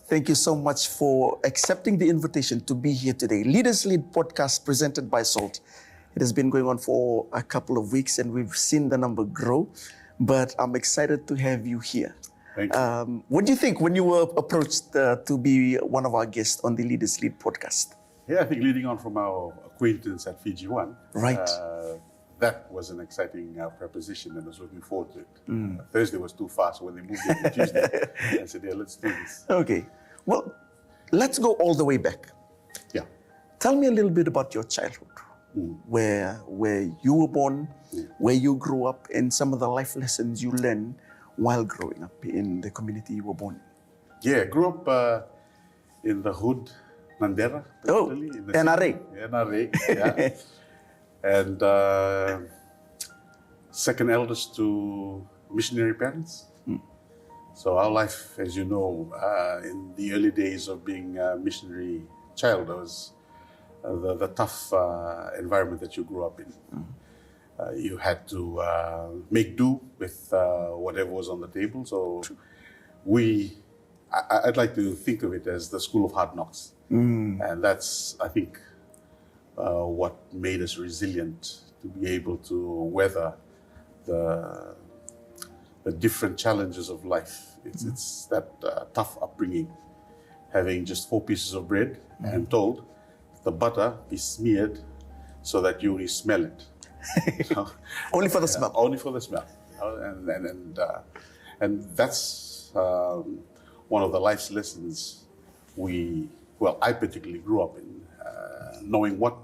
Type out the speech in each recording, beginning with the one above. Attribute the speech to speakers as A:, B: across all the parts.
A: Thank you so much for accepting the invitation to be here today. Leaders Lead podcast presented by SALT. It has been going on for a couple of weeks and we've seen the number grow, but I'm excited to have you here.
B: Thank you.
A: What do you think when you were approached to be one of our guests on the Leaders Lead podcast?
B: Yeah, I think leading on from our acquaintance at Fiji One,
A: right.
B: That was an exciting proposition and I was looking forward to it. Thursday was too fast when they moved it to Tuesday. I said, yeah, let's do this.
A: Okay. Well, let's go all the way back.
B: Yeah.
A: Tell me a little bit about your childhood, where you were born, where you grew up, and some of the life lessons you learned while growing up in the community you were born in.
B: Yeah, grew up in the hood, Nandera.
A: Oh,
B: in the
A: NRA.
B: city. NRA, yeah. And second eldest to missionary parents. So our life, as you know, in the early days of being a missionary child, was the tough environment that you grew up in. You had to make do with whatever was on the table. So I'd like to think of it as the school of hard knocks. And that's, I think, what made us resilient to be able to weather the different challenges of life. It's that tough upbringing, having just 4 pieces of bread and told the butter be smeared so that you only smell it. So,
A: only for the smell.
B: Only for the smell. And that's one of the life's lessons I particularly grew up in, knowing what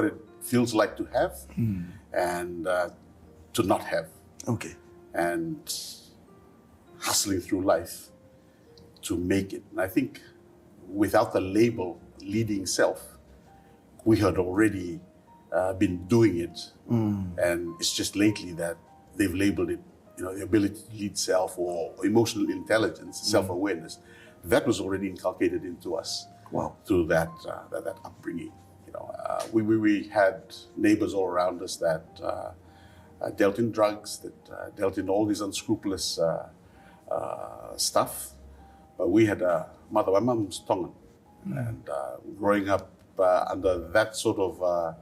B: it feels like to have and to not have.
A: Okay.
B: And hustling through life to make it. And I think without the label leading self, we had already been doing it. And it's just lately that they've labeled it, the ability to lead self or emotional intelligence, self-awareness. That was already inculcated into us.
A: Wow.
B: Through that upbringing. We had neighbors all around us that dealt in drugs, that dealt in all these unscrupulous stuff. But we had a mother, my mom's Tongan, and growing up under that sort of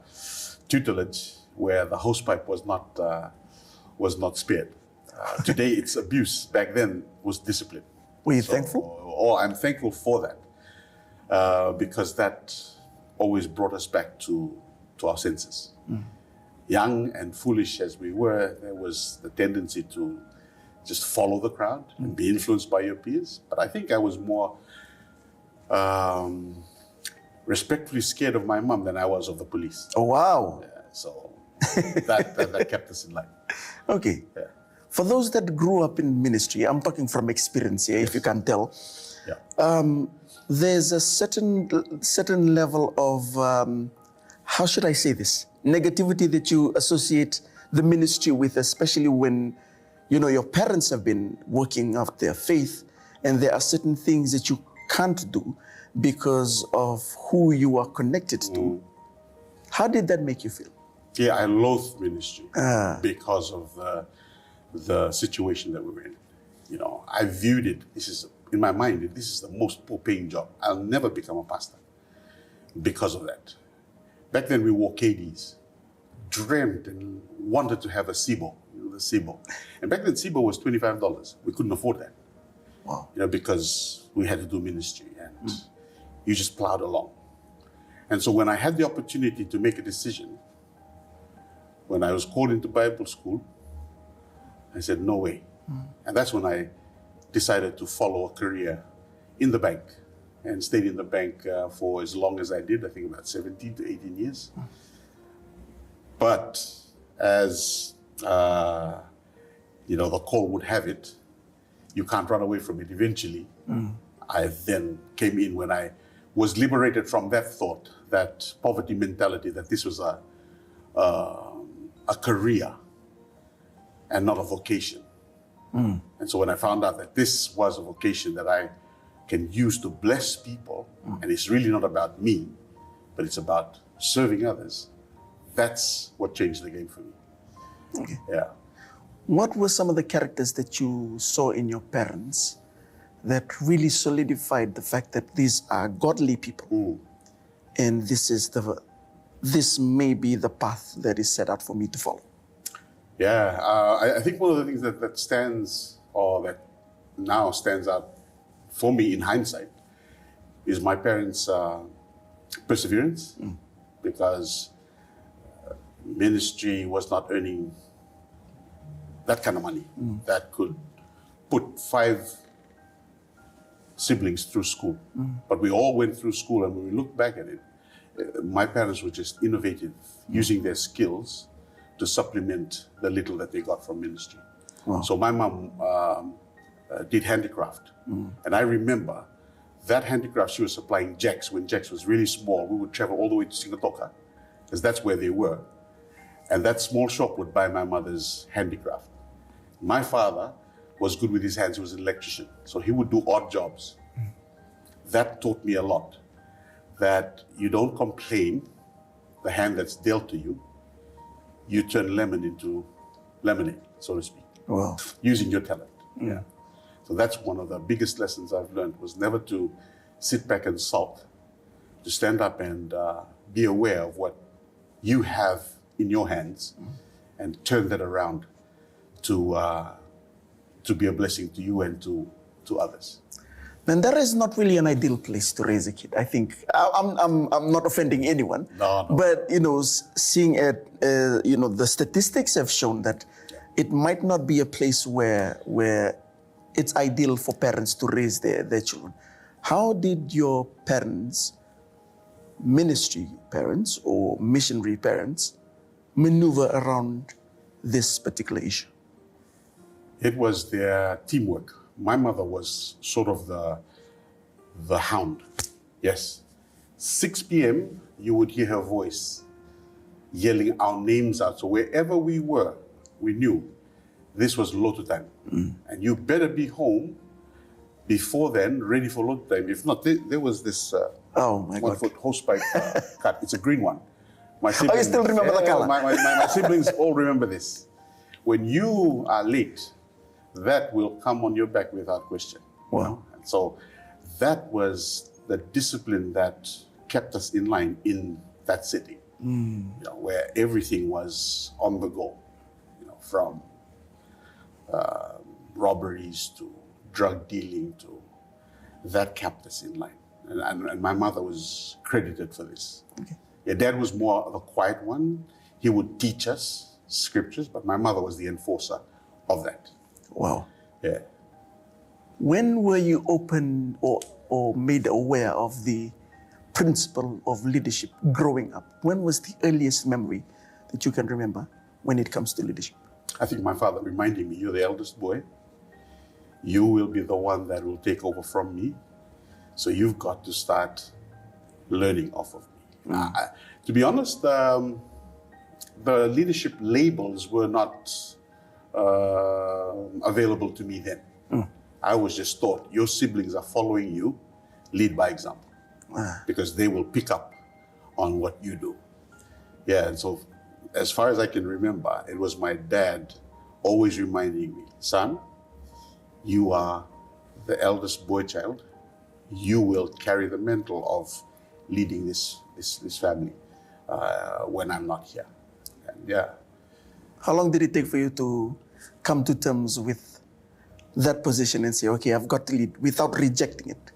B: tutelage where the hosepipe was not spared. Today it's abuse. Back then was discipline.
A: Were you thankful?
B: Oh, I'm thankful for that. Because that always brought us back to our senses. Young and foolish as we were, there was the tendency to just follow the crowd and be influenced by your peers. But I think I was more respectfully scared of my mom than I was of the police.
A: Oh, wow.
B: Yeah, so that kept us in line.
A: Okay.
B: Yeah.
A: For those that grew up in ministry, I'm talking from experience here, if you can tell.
B: Yeah.
A: There's a certain level of, how should I say this, negativity that you associate the ministry with, especially when, your parents have been working out their faith and there are certain things that you can't do because of who you are connected to. How did that make you feel?
B: Yeah, I loathed ministry because of the situation that we were in. I viewed it, in my mind, this is the most poor-paying job. I'll never become a pastor because of that. Back then, we wore KDs, dreamt and wanted to have a SIBO, the SIBO. And back then, SIBO was $25. We couldn't afford that.
A: Wow.
B: Because we had to do ministry and you just plowed along. And so when I had the opportunity to make a decision, when I was called into Bible school, I said, no way. And that's when I decided to follow a career in the bank and stayed in the bank for as long as I did, I think about 17 to 18 years. But as the call would have it, you can't run away from it eventually. I then came in when I was liberated from that thought, that poverty mentality, that this was a career and not a vocation. And so when I found out that this was a vocation that I can use to bless people and it's really not about me, but it's about serving others, that's what changed the game for me.
A: Okay.
B: Yeah.
A: What were some of the characters that you saw in your parents that really solidified the fact that these are godly people, and this may be the path that is set out for me to follow?
B: Yeah, I think one of the things that stands, or that now stands out for me in hindsight, is my parents' perseverance, because ministry was not earning that kind of money that could put 5 siblings through school. But we all went through school, and when we look back at it, my parents were just innovative, using their skills to supplement the little that they got from ministry.
A: Wow.
B: So my mom did handicraft. And I remember that handicraft, she was supplying jacks when jacks was really small. We would travel all the way to Singatoka, because that's where they were. And that small shop would buy my mother's handicraft. My father was good with his hands. He was an electrician, so he would do odd jobs. That taught me a lot, that you don't complain the hand that's dealt to you. You turn lemon into lemonade, so to speak.
A: Wow.
B: Using your talent. Yeah. So that's one of the biggest lessons I've learned, was never to sit back and sulk, to stand up and be aware of what you have in your hands and turn that around to be a blessing to you and to others.
A: And that is not really an ideal place to raise a kid. I think I'm not offending anyone,
B: No.
A: but seeing it, the statistics have shown that it might not be a place where it's ideal for parents to raise their children. How did your parents, ministry parents or missionary parents, maneuver around this particular issue?
B: It was their teamwork. My mother was sort of the hound. Yes. 6 p.m., you would hear her voice yelling our names out. So wherever we were, we knew this was Lotu time. And you better be home before then, ready for Lotu time. If not, there was this
A: Oh my God.
B: 1-foot hosepipe cut. It's a green one. My
A: You still remember the color?
B: My siblings all remember this. When you are late, that will come on your back without question.
A: Wow.
B: And so that was the discipline that kept us in line in that city, where everything was on the go, from robberies to drug dealing to that kept us in line. And my mother was credited for this.
A: Okay.
B: Your dad was more of a quiet one. He would teach us scriptures, but my mother was the enforcer of that.
A: Wow.
B: Yeah.
A: When were you open or made aware of the principle of leadership growing up? When was the earliest memory that you can remember when it comes to leadership?
B: I think my father reminded me, you're the eldest boy. You will be the one that will take over from me. So you've got to start learning off of me. To be honest, the leadership labels were not available to me then. I was just taught, your siblings are following you, lead by example, because they will pick up on what you do. Yeah, and so as far as I can remember, it was my dad always reminding me, son, you are the eldest boy child. You will carry the mantle of leading this family when I'm not here. And yeah.
A: How long did it take for you to come to terms with that position and say, okay, I've got to lead, without rejecting it?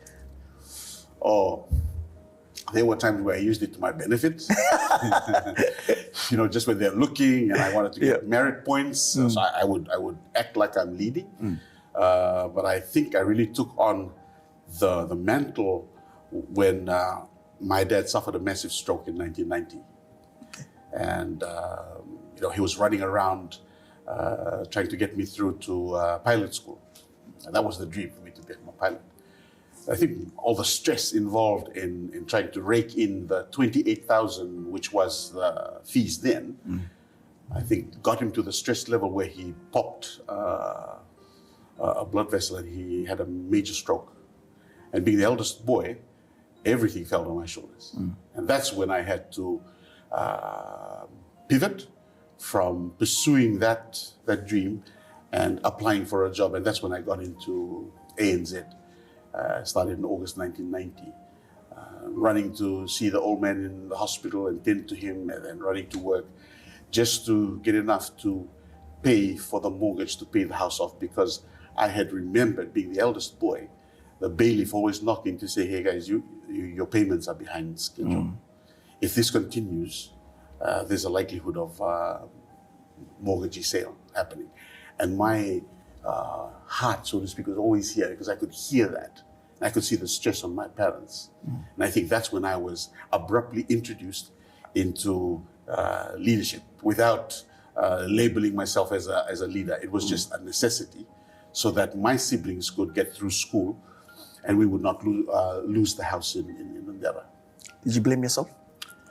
B: Oh, there were times where I used it to my benefit. Just when they're looking and I wanted to get merit points. So I would act like I'm leading. But I think I really took on the mantle when my dad suffered a massive stroke in 1990. Okay. And he was running around trying to get me through to pilot school. And that was the dream for me, to become a pilot. I think all the stress involved in trying to rake in the 28,000, which was the fees then, I think got him to the stress level where he popped a blood vessel and he had a major stroke. And being the eldest boy, everything fell on my shoulders. And that's when I had to pivot from pursuing that dream and applying for a job. And that's when I got into ANZ. Started in August 1990. Running to see the old man in the hospital and tend to him, and then running to work just to get enough to pay for the mortgage, to pay the house off, because I had remembered, being the eldest boy, the bailiff always knocking to say, hey guys, your payments are behind schedule. If this continues, there's a likelihood of mortgagee sale happening. And my heart, so to speak, was always here, because I could hear that. I could see the stress on my parents. And I think that's when I was abruptly introduced into leadership without labeling myself as a leader. It was just a necessity so that my siblings could get through school and we would not lose the house in Mandela.
A: Did you blame yourself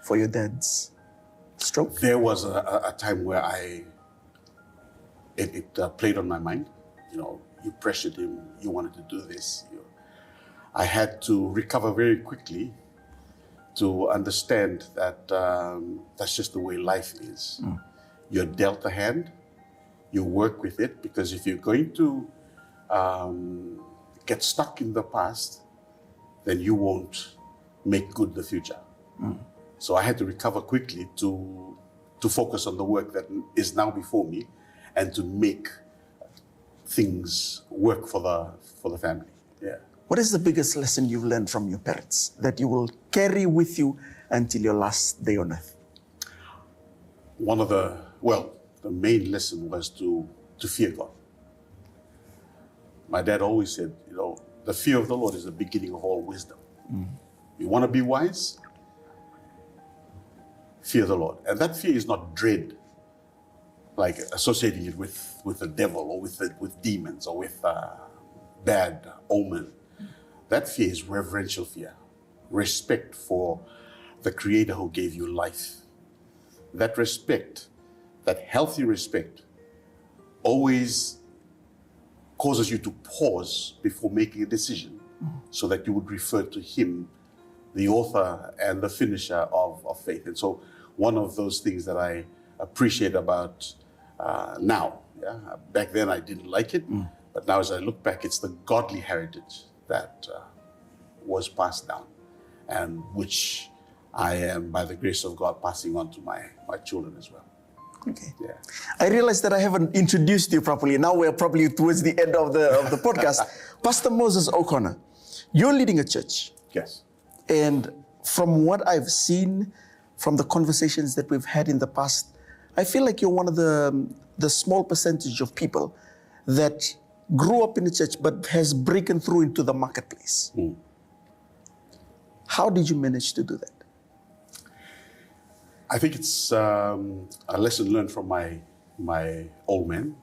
A: for your dad's stroke?
B: There was a time where it played on my mind. You know, you pressured him, you wanted to do this. I had to recover very quickly to understand that that's just the way life is. You're dealt a hand, you work with it, because if you're going to get stuck in the past, then you won't make good the future. So I had to recover quickly to focus on the work that is now before me and to make things work for the family. Yeah.
A: What is the biggest lesson you've learned from your parents that you will carry with you until your last day on earth?
B: The main lesson was to fear God. My dad always said, the fear of the Lord is the beginning of all wisdom. You want to be wise? Fear the Lord. And that fear is not dread, like associating it with the devil or with demons or with bad omen. That fear is reverential fear, respect for the Creator who gave you life. That respect, that healthy respect, always causes you to pause before making a decision so that you would refer to Him, the author and the finisher of faith. And so one of those things that I appreciate about now, back then I didn't like it, but now as I look back, it's the godly heritage that was passed down, and which I am, by the grace of God, passing on to my children as well.
A: Okay.
B: Yeah.
A: I realized that I haven't introduced you properly. Now we're probably towards the end of the podcast. Pastor Moses O'Connor, you're leading a church.
B: Yes.
A: And from what I've seen, from the conversations that we've had in the past, I feel like you're one of the small percentage of people that grew up in the church but has broken through into the marketplace. How did you manage to do that?
B: I think it's a lesson learned from my old man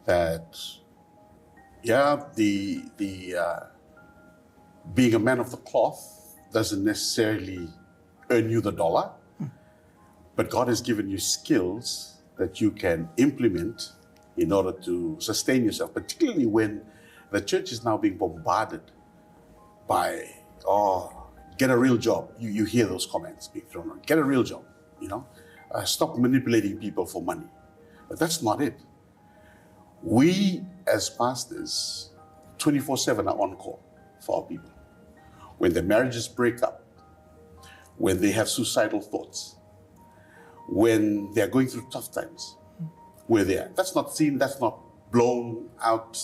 B: that, being a man of the cloth doesn't necessarily earn you the dollar, but God has given you skills that you can implement in order to sustain yourself, particularly when the church is now being bombarded by, get a real job. You hear those comments being thrown on. Get a real job, stop manipulating people for money. But that's not it. We as pastors, 24/7 are on call for our people. When their marriages break up, when they have suicidal thoughts, when they're going through tough times, we're there. That's not seen, that's not blown out,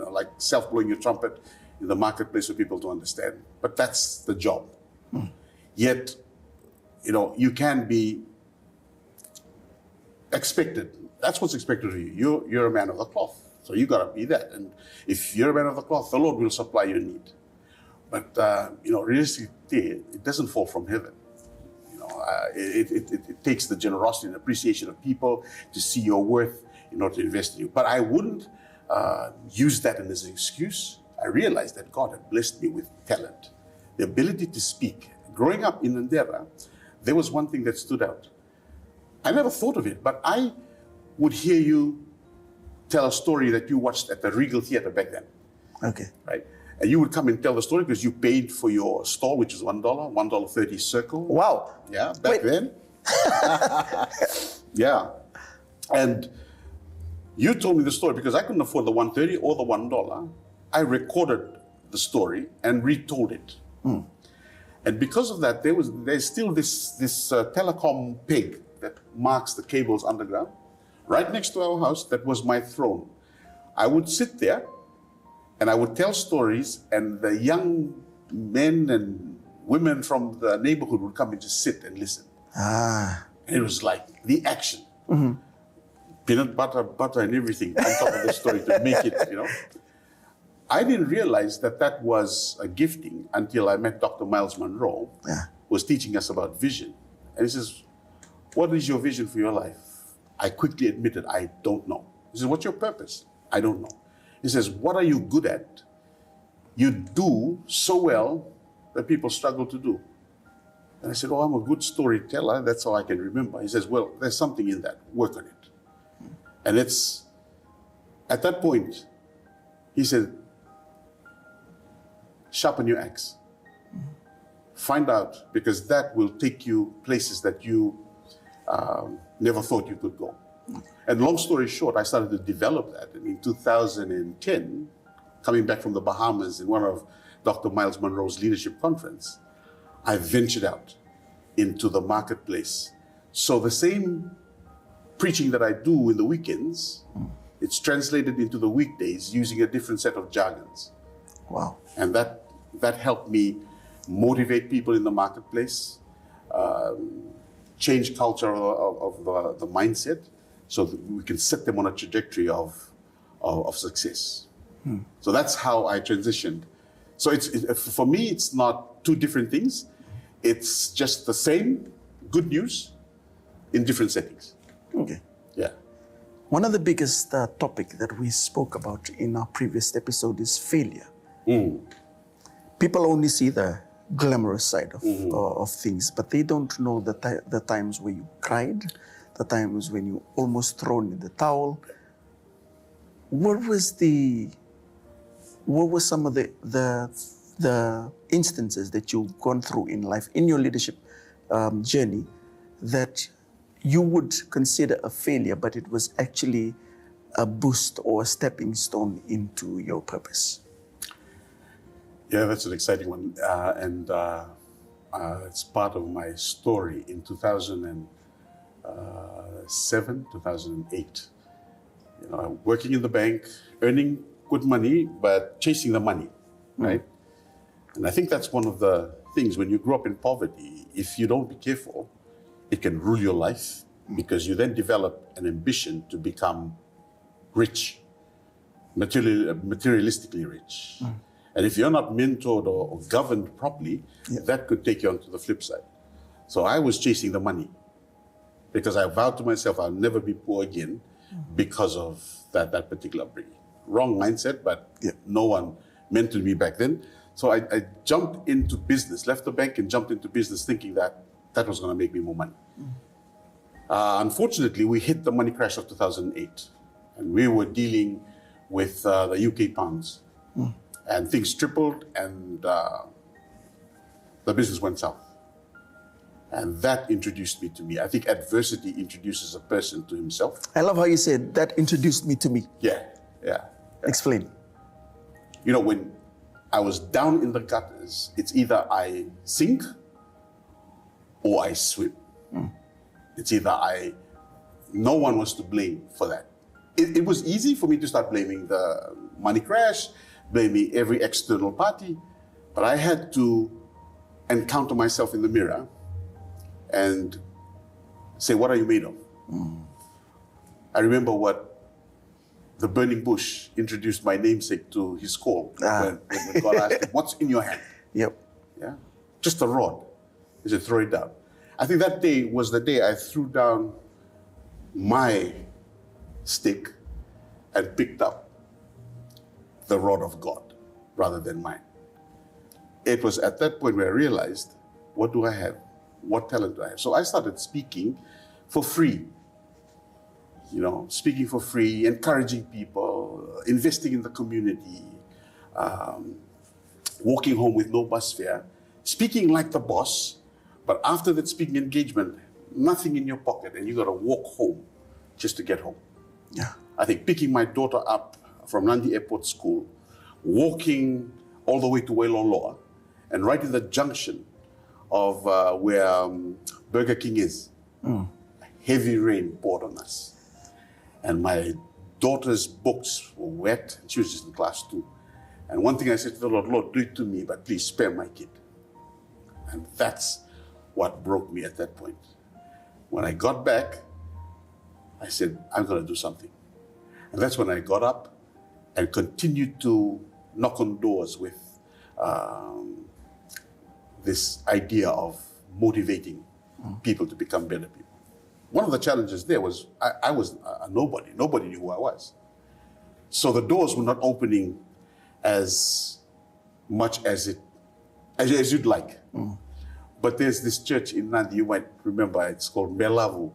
B: like self-blowing your trumpet in the marketplace for people to understand. But that's the job. Yet, you can be expected. That's what's expected of you. You're a man of the cloth. So you got to be that. And if you're a man of the cloth, the Lord will supply your need. But, realistically, it doesn't fall from heaven. It takes the generosity and appreciation of people to see your worth in order to invest in you. But I wouldn't use that as an excuse. I realized that God had blessed me with talent, the ability to speak. Growing up in Ndera, there was one thing that stood out. I never thought of it, but I would hear you tell a story that you watched at the Regal Theatre back then.
A: Okay.
B: Right? And you would come and tell the story because you paid for your stall, which is $1, $1.30 circle.
A: Wow.
B: Yeah, back then. Yeah. And you told me the story because I couldn't afford the $1.30 or the $1. I recorded the story and retold it. And because of that, there's still this telecom peg that marks the cables underground. Right next to our house, that was my throne. I would sit there and I would tell stories, and the young men and women from the neighborhood would come and just sit and listen. And it was like the action. Peanut butter and everything on top of the story to make it, I didn't realize that was a gifting until I met Dr. Miles Monroe, who was teaching us about vision. And he says, what is your vision for your life? I quickly admitted, I don't know. He says, what's your purpose? I don't know. He says, what are you good at? You do so well that people struggle to do. And I said, oh, I'm a good storyteller. That's all I can remember. He says, well, there's something in that. Work on it. And it's, at that point, he said, sharpen your axe. Find out, because that will take you places that you never thought you could go. And long story short, I started to develop that. And in 2010, coming back from the Bahamas in one of Dr. Miles Monroe's leadership conference, I ventured out into the marketplace. So the same preaching that I do in the weekends, it's translated into the weekdays using a different set of jargons.
A: Wow.
B: And that helped me motivate people in the marketplace, change culture of the mindset, so that we can set them on a trajectory of success. So that's how I transitioned. So for me, it's not two different things. It's just the same good news in different settings.
A: Okay.
B: Yeah.
A: One of the biggest topic that we spoke about in our previous episode is failure. People only see the glamorous side of things, but they don't know the times where you cried, the times when you almost thrown in the towel. What were some of the instances that you've gone through in life, in your leadership journey, that you would consider a failure, but it was actually a boost or a stepping stone into your purpose?
B: Yeah, that's an exciting one. And it's part of my story in 2007, 2008. Working in the bank, earning good money, but chasing the money, right? And I think that's one of the things when you grow up in poverty, if you don't be careful, it can rule your life, because you then develop an ambition to become rich, materialistically rich. And if you're not mentored or governed properly, that could take you onto the flip side. So I was chasing the money because I vowed to myself I'll never be poor again because of that particular upbringing. Wrong mindset, but no one mentored me back then. So I jumped into business, left the bank and jumped into business thinking that was going to make me more money. Unfortunately, we hit the money crash of 2008, and we were dealing with the UK pounds. And things tripled, and the business went south. And that introduced me to me. I think adversity introduces a person to himself.
A: I love how you said, that introduced me to me.
B: Yeah.
A: Explain.
B: When I was down in the gutters, it's either I sink or I swim. It's either no one was to blame for that. It was easy for me to start blaming the money crash, blaming every external party, but I had to encounter myself in the mirror and say, what are you made of? I remember what the burning bush introduced my namesake to his call when God asked him, what's in your hand?
A: Yep.
B: Yeah, just a rod. He said, throw it down. I think that day was the day I threw down my stick and picked up the rod of God rather than mine. It was at that point where I realized, what do I have? What talent do I have? So I started speaking for free. Speaking for free, encouraging people, investing in the community, walking home with no bus fare, speaking like the boss, but after that speaking engagement, nothing in your pocket, and you got to walk home just to get home.
A: Yeah.
B: I think picking my daughter up from Nandi Airport School, walking all the way to Wailoloa, and right in the junction of where Burger King is, heavy rain poured on us. And my daughter's books were wet, and she was just in class 2. And one thing I said to the Lord, Lord, do it to me, but please spare my kid. And that's what broke me at that point. When I got back, I said, I'm going to do something. And that's when I got up and continued to knock on doors with this idea of motivating people to become better people. One of the challenges there was I was a nobody. Nobody knew who I was. So the doors were not opening as much as you'd like. But there's this church in Nandi, you might remember, it's called Melavu,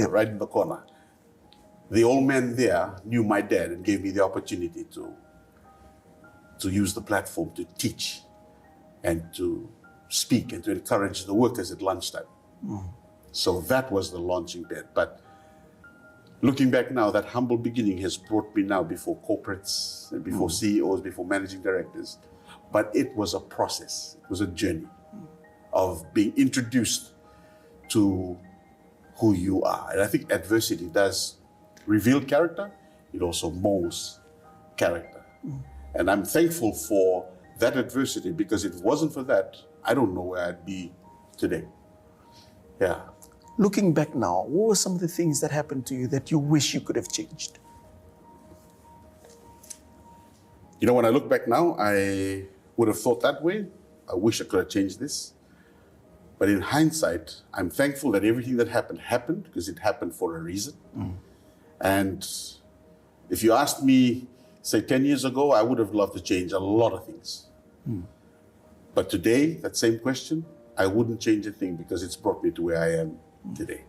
B: right in the corner. The old man there knew my dad and gave me the opportunity to use the platform to teach and to speak and to encourage the workers at lunchtime. So that was the launching pad. But looking back now, that humble beginning has brought me now before corporates, and before CEOs, before managing directors. But it was a process, it was a journey of being introduced to who you are. And I think adversity does reveal character, it also molds character. And I'm thankful for that adversity, because if it wasn't for that, I don't know where I'd be today. Yeah.
A: Looking back now, what were some of the things that happened to you that you wish you could have changed?
B: You know, when I look back now, I would have thought that way. I wish I could have changed this. But in hindsight, I'm thankful that everything that happened because it happened for a reason. And if you asked me, say 10 years ago, I would have loved to change a lot of things. But today, that same question, I wouldn't change a thing because it's brought me to where I am today.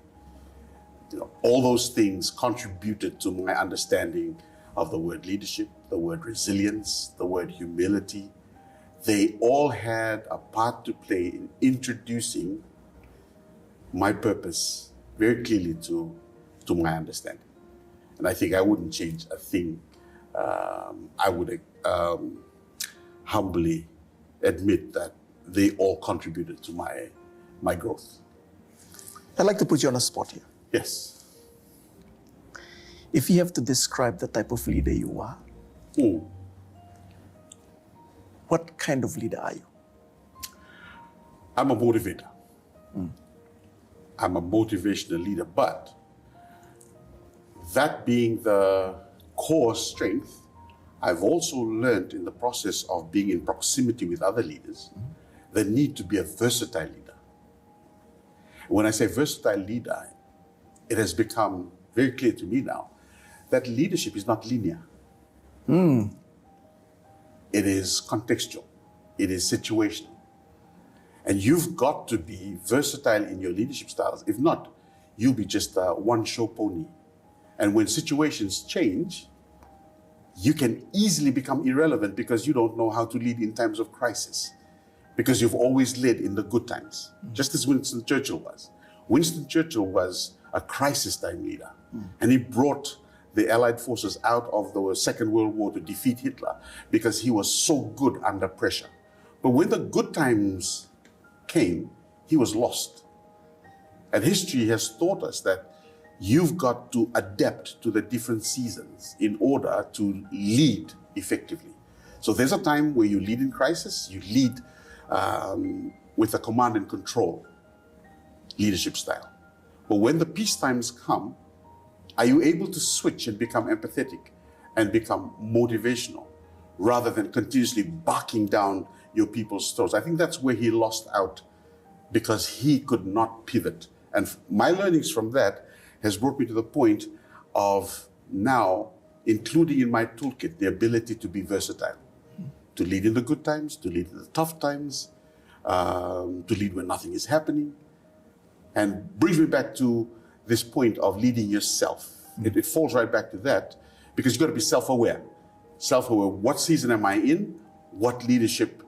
B: You know, all those things contributed to my understanding of the word leadership, the word resilience, the word humility. They all had a part to play in introducing my purpose very clearly to my understanding. And I think I wouldn't change a thing. I would humbly admit that they all contributed to my growth.
A: I'd like to put you on a spot here.
B: Yes.
A: If you have to describe the type of leader you are, what kind of leader are you?
B: I'm a motivator. I'm a motivational leader, but that being the core strength, I've also learned in the process of being in proximity with other leaders, the need to be a versatile leader. When I say versatile leader, it has become very clear to me now that leadership is not linear. It is contextual. It is situational. And you've got to be versatile in your leadership styles. If not, you'll be just a one-show pony. And when situations change, you can easily become irrelevant because you don't know how to lead in times of crisis, because you've always led in the good times, just as Winston Churchill was. Winston Churchill was a crisis time leader, and he brought the Allied forces out of the Second World War to defeat Hitler because he was so good under pressure. But when the good times came, he was lost. And history has taught us that you've got to adapt to the different seasons in order to lead effectively. So there's a time where you lead in crisis, you lead with a command and control leadership style. But when the peace times come, are you able to switch and become empathetic and become motivational rather than continuously barking down your people's throats? I think that's where he lost out because he could not pivot. And my learnings from that has brought me to the point of now including in my toolkit the ability to be versatile, to lead in the good times, to lead in the tough times, to lead when nothing is happening. And brings me back to this point of leading yourself. It falls right back to that because you've got to be self-aware. Self-aware, what season am I in? what leadership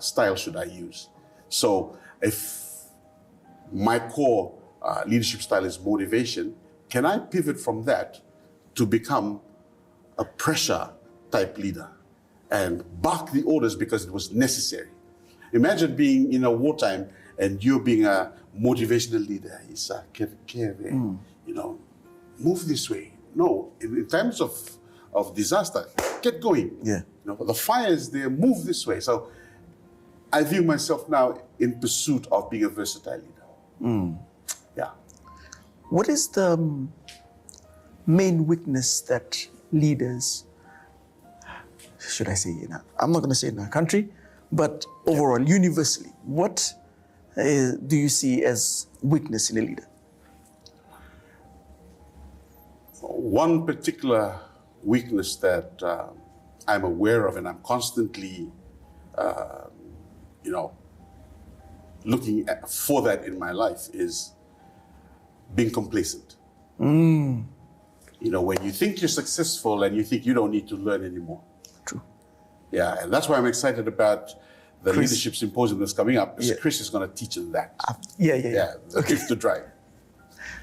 B: style should I use? So if my core leadership style is motivation, can I pivot from that to become a pressure type leader and bark the orders because it was necessary? Imagine being in a wartime and you being a motivational leader. Move this way. No, in times of disaster, get going.
A: Yeah.
B: The fire is there, move this way. So I view myself now in pursuit of being a versatile leader. Yeah.
A: What is the main weakness that leaders, should I say, I'm not going to say in our country, but overall, universally, what do you see as weakness in a leader?
B: One particular weakness that I'm aware of and I'm constantly, looking for that in my life is being complacent. When you think you're successful and you think you don't need to learn anymore.
A: True.
B: Yeah, and that's why I'm excited about the leadership symposium that's coming up.
A: Yeah.
B: Chris is going to teach us that.
A: Yeah.
B: The gift to drive.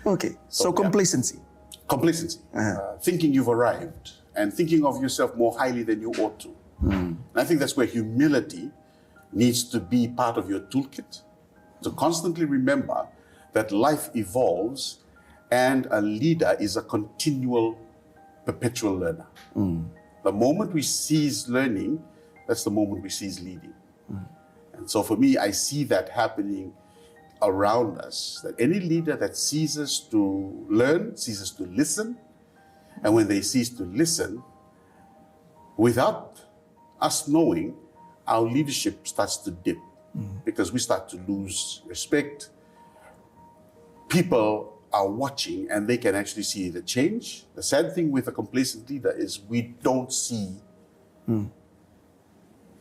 A: Okay, so complacency.
B: Complacency. Thinking you've arrived and thinking of yourself more highly than you ought to. And I think that's where humility needs to be part of your toolkit, to constantly remember that life evolves and a leader is a continual, perpetual learner. The moment we cease learning, that's the moment we cease leading. And so for me, I see that happening around us, that any leader that ceases to learn, ceases to listen, and when they cease to listen, without us knowing, our leadership starts to dip because we start to lose respect. People are watching and they can actually see the change. The sad thing with a complacent leader is we don't see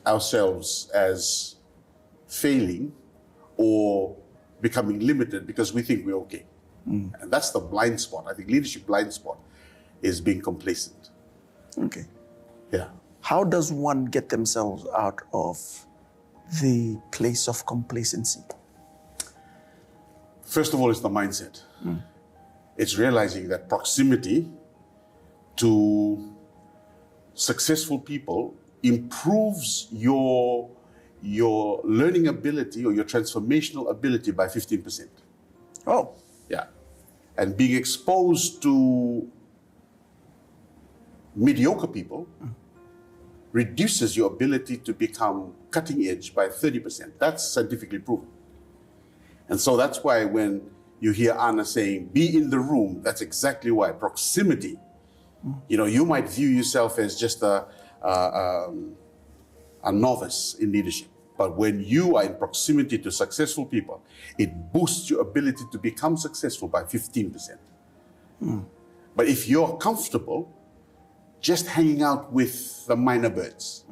B: ourselves as failing or becoming limited because we think we're okay. And that's the blind spot. I think leadership blind spot is being complacent.
A: Okay.
B: Yeah.
A: How does one get themselves out of the place of complacency?
B: First of all, it's the mindset. It's realizing that proximity to successful people improves your learning ability or your transformational ability by 15%.
A: Oh.
B: Yeah. And being exposed to mediocre people reduces your ability to become cutting edge by 30%. That's scientifically proven. And so that's why when you hear Anna saying, be in the room, that's exactly why. Proximity. You might view yourself as just a novice in leadership. But when you are in proximity to successful people, it boosts your ability to become successful by 15%. But if you're comfortable just hanging out with the minor birds,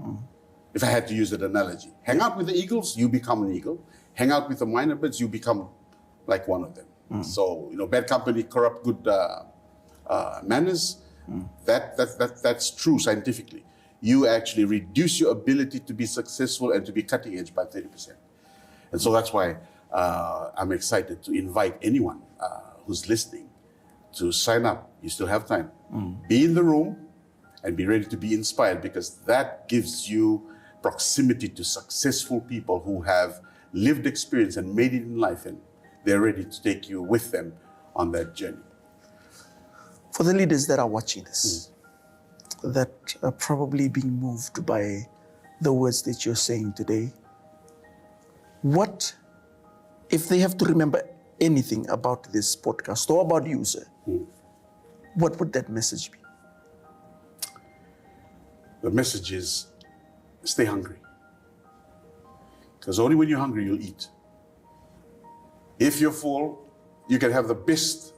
B: if I had to use that analogy, hang out with the eagles, you become an eagle. Hang out with the minor birds, you become like one of them. So, bad company corrupt good manners. That's true scientifically. You actually reduce your ability to be successful and to be cutting edge by 30%. And so that's why I'm excited to invite anyone who's listening to sign up. You still have time. Be in the room and be ready to be inspired, because that gives you proximity to successful people who have lived experience and made it in life, and they're ready to take you with them on that journey.
A: For the leaders that are watching this, that are probably being moved by the words that you're saying today, what, if they have to remember anything about this podcast or about you, sir, what would that message be?
B: The message is, stay hungry. Because only when you're hungry, you'll eat. If you're full, you can have the best,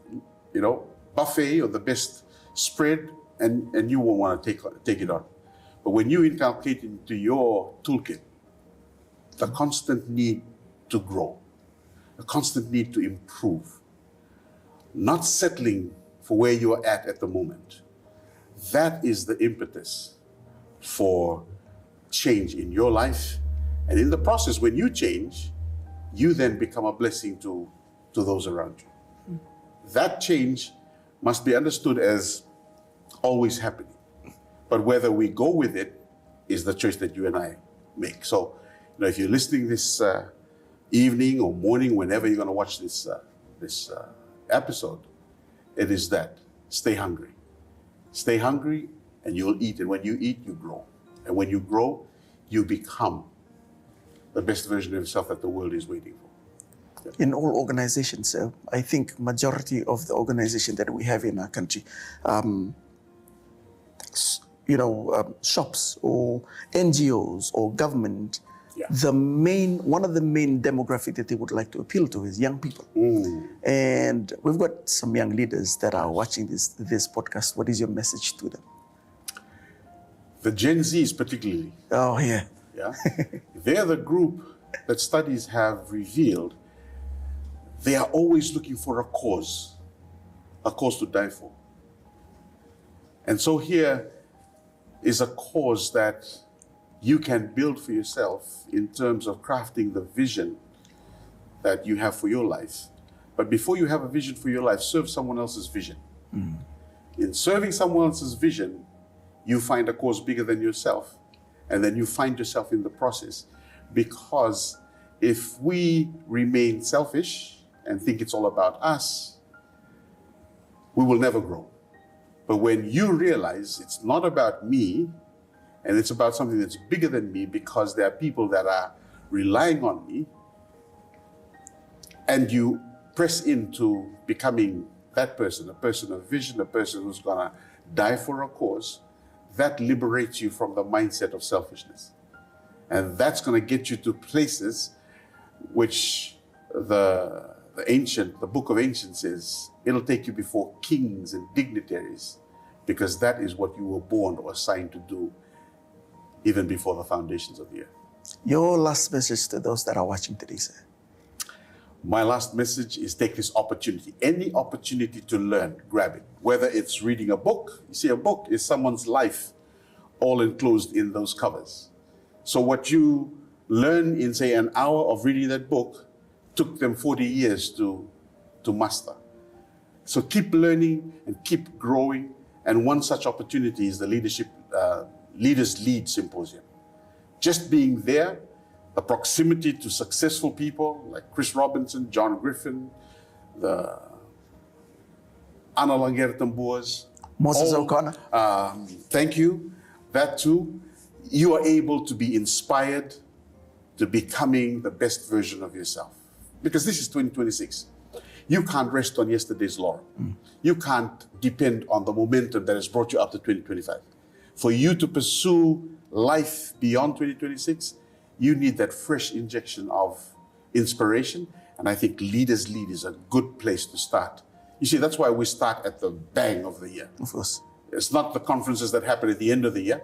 B: buffet or the best spread, and you won't want to take it on. But when you inculcate into your toolkit the constant need to grow, a constant need to improve, not settling for where you are at the moment, that is the impetus for change in your life. And in the process, when you change, you then become a blessing to those around you. That change must be understood as always happening. But whether we go with it is the choice that you and I make. So, if you're listening this evening or morning, whenever you're going to watch this episode, it is that. Stay hungry. Stay hungry and you'll eat. And when you eat, you grow. And when you grow, you become the best version of yourself that the world is waiting for.
A: In all organizations, I think majority of the organization that we have in our country, shops or NGOs or government, one of the main demographic that they would like to appeal to is young people. And we've got some young leaders that are watching this podcast. What is your message to them?
B: The Gen Zs particularly.
A: Oh, yeah.
B: Yeah. They're the group that studies have revealed they are always looking for a cause to die for. And so here is a cause that you can build for yourself in terms of crafting the vision that you have for your life. But before you have a vision for your life, serve someone else's vision. In serving someone else's vision, you find a cause bigger than yourself. And then you find yourself in the process. Because if we remain selfish and think it's all about us, we will never grow. But when you realize it's not about me, and it's about something that's bigger than me, because there are people that are relying on me, and you press into becoming that person, a person of vision, a person who's gonna die for a cause, that liberates you from the mindset of selfishness. And that's gonna get you to places which the book of Ancients says, it'll take you before kings and dignitaries, because that is what you were born or assigned to do even before the foundations of the earth.
A: Your last message to those that are watching today, sir?
B: My last message is take this opportunity. Any opportunity to learn, grab it. Whether it's reading a book. You see, a book is someone's life all enclosed in those covers. So what you learn in, say, an hour of reading that book took them 40 years to master. So keep learning and keep growing. And one such opportunity is the Leaders Lead Symposium. Just being there, the proximity to successful people like Chris Robinson, John Griffin, the Anna Langer-Tamboers,
A: Moses O'Connor.
B: Thank you. That too. You are able to be inspired to becoming the best version of yourself. Because this is 2026. You can't rest on yesterday's laurel. You can't depend on the momentum that has brought you up to 2025. For you to pursue life beyond 2026, you need that fresh injection of inspiration. And I think Leaders Lead is a good place to start. You see, that's why we start at the bang of the year.
A: Of course.
B: It's not the conferences that happen at the end of the year,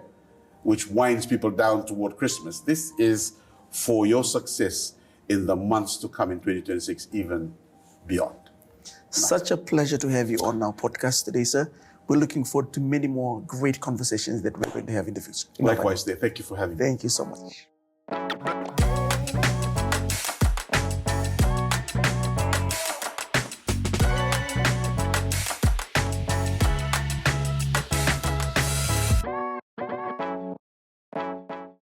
B: which winds people down toward Christmas. This is for your success in the months to come in 2026, even beyond.
A: Such a pleasure to have you on our podcast today, sir. We're looking forward to many more great conversations that we're going to have in the future.
B: Likewise, there. Thank you for having me.
A: Thank you so much.